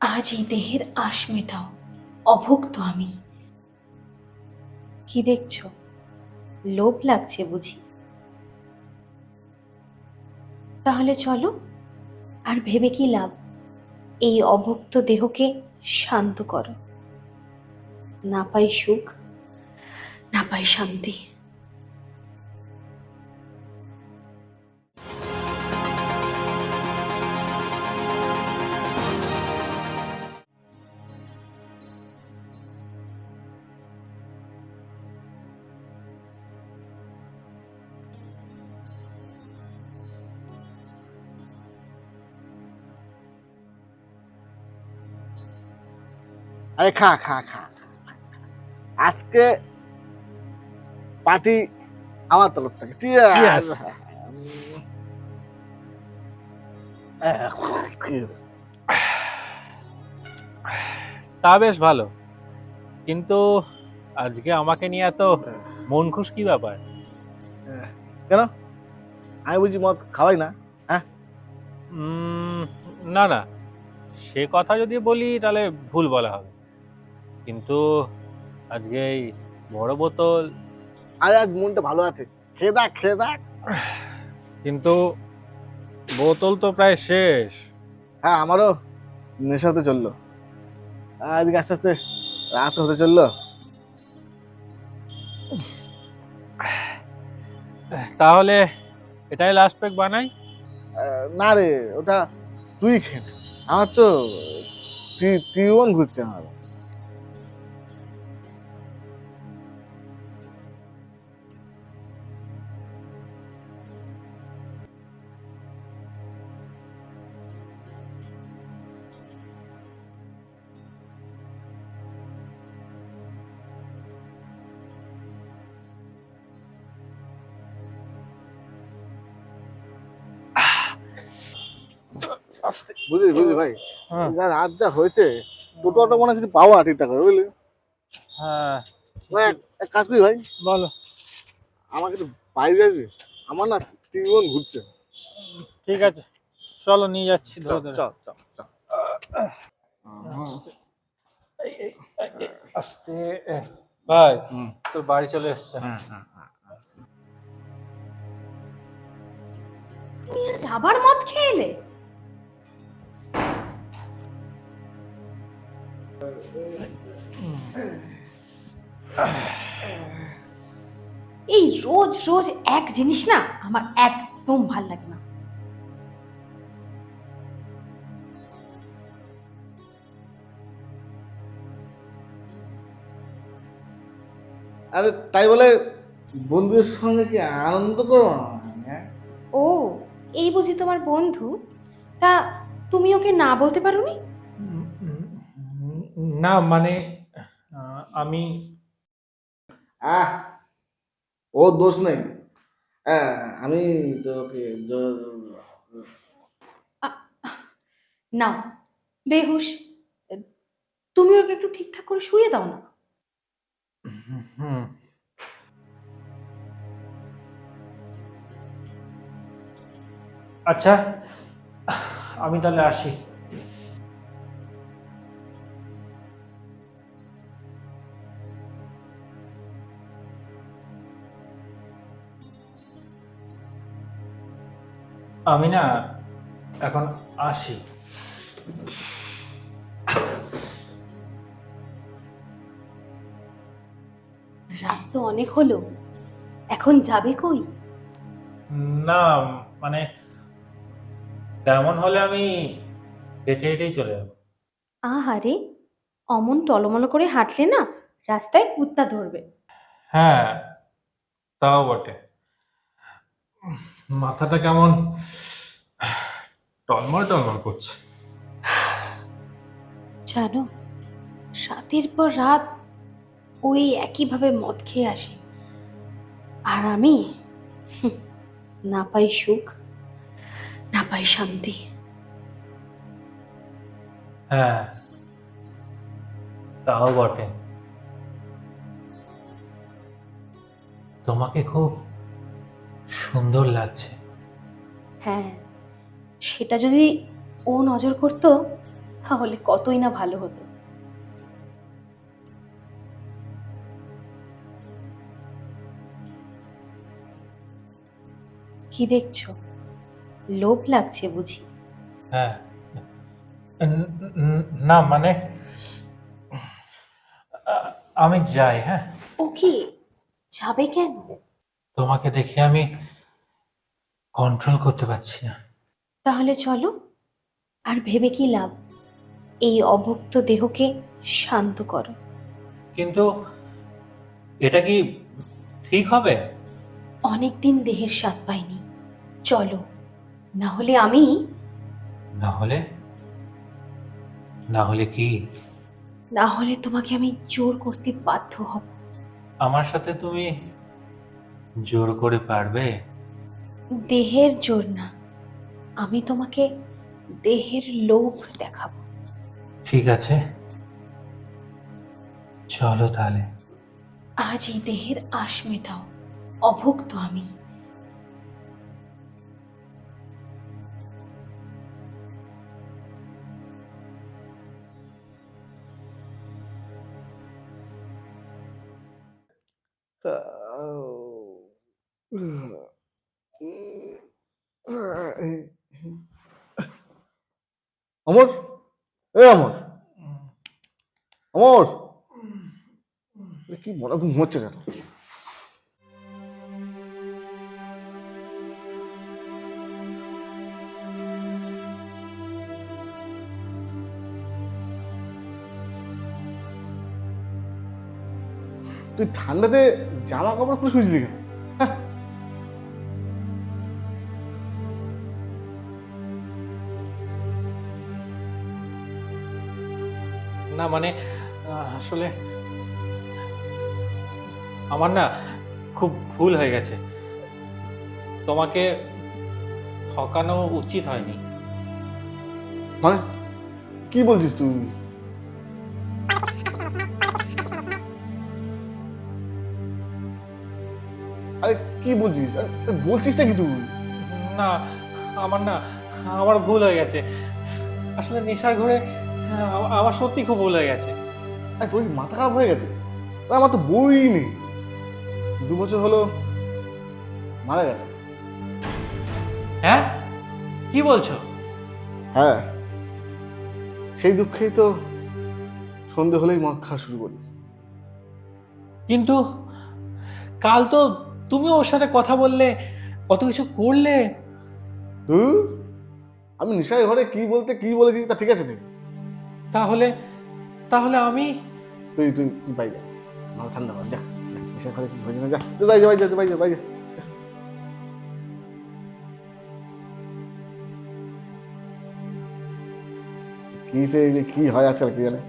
আজ এই দেহের আশ মেটাও, অভুক্ত আমি। কি দেখছো? লোভ লাগছে বুঝি? তাহলে চলো, আর ভেবে কি লাভ? এই অভুক্ত দেহকে শান্ত করো। না পাই সুখ, না পাই শান্তি। আরে খা খা খা খা। আজকে পার্টি আমার তরফ থেকে। Cheers. তা বেশ ভালো, কিন্তু আজকে আমাকে নিয়ে এত মন খুশ কি ব্যাপার? কেন? আমি বুঝি মদ খাওয়াই না? হ্যাঁ, না না, সে কথা যদি বলি তাহলে ভুল বলা হবে, কিন্তু আজকে এই বড় বোতল। আরে আজ মনটা ভালো আছে, খেয়ে দেখ খেয়ে দেখ। কিন্তু বোতল তো প্রায় শেষ। হ্যাঁ, আমারও নেশা হতে চললো। আজকে আস্তে আস্তে রাত হতে চললো। তাহলে এটাই লাস্ট প্যাক বানাই। না রে, ওটা তুই খেয়ে নে। আমার তো টিউন ঘুরছে আমার। বুঝলি বুঝলি ভাই, হ্যাঁ যা রাত যা হয়েছে, টোটোটা মনে হয় কিছু পাওয়া ঠিকঠাক করে, বুঝলি? হ্যাঁ, ভাই এক কাজ করি ভাই, বলো। আমাকে একটু বাইরে আসবি? আমার না টিউন ঘুরছে। ঠিক আছে, চলো নিয়ে যাচ্ছি চল ধরে ধরে। চল চল চল। আস্তে। ভাই, হুম। তোর বাড়ি চলে এসছে। তুমি আজ আবার মদ খেয়ে এলে? এই রোজ রোজ এক জিনিস না আমার একদম ভাল লাগে না। আরে তাই বলে বন্ধুদের সঙ্গে কি আনন্দ করো না? হ্যাঁ? ও, এই বুঝি তোমার বন্ধু? তা তুমি ওকে না বলতে পারোনি? না মানে আমি আহ, ও দোষ নেই। হ্যাঁ, আমি তোকে আ- নাও, বেহুশ, তুমি ওকে একটু ঠিকঠাক করে শুয়ে দাও না। হুম, আচ্ছা, আমি তাহলে আসি। আমি না এখন আসি। রাত তো অনেক হলো, এখন যাবে কই? না মানে তেমন হলে আমি হেঁটে হেঁটেই চলে যাবো। আহারে, অমন টলমলো করে হাঁটলে না রাস্তায় কুত্তা ধরবে। হ্যাঁ, তাও বটে। মাথাটা কেমন টলমল টলমল করছে। জানো, রাতের পর রাত ওই একইভাবে মদ খেয়ে আসে, আর আমি না পাই সুখ, না পাই শান্তি। হ্যাঁ, তাও বটে। তোমাকে খুব সুন্দর লাগছে। হ্যাঁ, সেটা যদি ও নজর করতো তাহলে কতই না ভালো হতো। কি দেখছো? লোভ লাগছে বুঝি? হ্যাঁ, না মানে আমি যাই। হ্যাঁ, ও কি যাবে কেন? তোমাকে দেখে আমি কন্ট্রোল করতে পারছি না। তাহলে চলো। আর ভেবে কি লাভ? এই অভুক্ত দেহকে শান্ত করো। কিন্তু এটা কি ঠিক হবে? অনেকদিন দেহের স্বাদ পাইনি, চলো। না হলে আমি না হলে? না হলে কি? না হলে তোমাকে আমি জোর করতে বাধ্য হব। আমার সাথে তুমি জোর করে পারবে? দেহের জোর না, আমি তোমাকে দেহের লোভ দেখাবো। ঠিক আছে, চলো তাহলে। আজ এই দেহের আশ মেটাও, অভুক্ত আমি। অমর, এ অমর, অমর, কি মনে হচ্ছে কেন? তুই ঠান্ডাতে জামা কাপড় খুলে শুয়েছিলি কেন? হ্যাঁ? না মানে আসলে আমার না খুব ভুল হয়ে গেছে। তোমাকে ঠকানো উচিত হয়নি। মানে কি বলছিস তুই? আরে কি বলছিস? আরে বলছিসটা কি তুই? না, আমার না আমার ভুল হয়ে গেছে। আসলে নেশার ঘরে আমার সত্যি খুব ভুল হয়ে গেছে। আরে তোর কি মাথা খারাপ হয়ে গেছে? আরে আমার তো বই নেই, 2 বছর হলো মারা গেছে। হ্যাঁ, কি বলছো? হ্যাঁ, সেই দুঃখেই তো সন্ধে হলেই মদ খাওয়া শুরু করি। কিন্তু কাল তো তুমি ওর সাথে কথা বললে, কত কিছু করলে। তুই, আমি নিশার ঘরে কি বলতে কি বলেছি তা ঠিক আছে তুই? তাহলে তাহলে আমি তুই তুই তুই বাই যা, মাথা ঠান্ডা কর, যা যা, নিশার ঘরে কি হয়েছে না, যা তুই বাই যা, বাই যা, তুই বাই যা, বাই যা। কি যে কি হয় আজকাল কি জানে।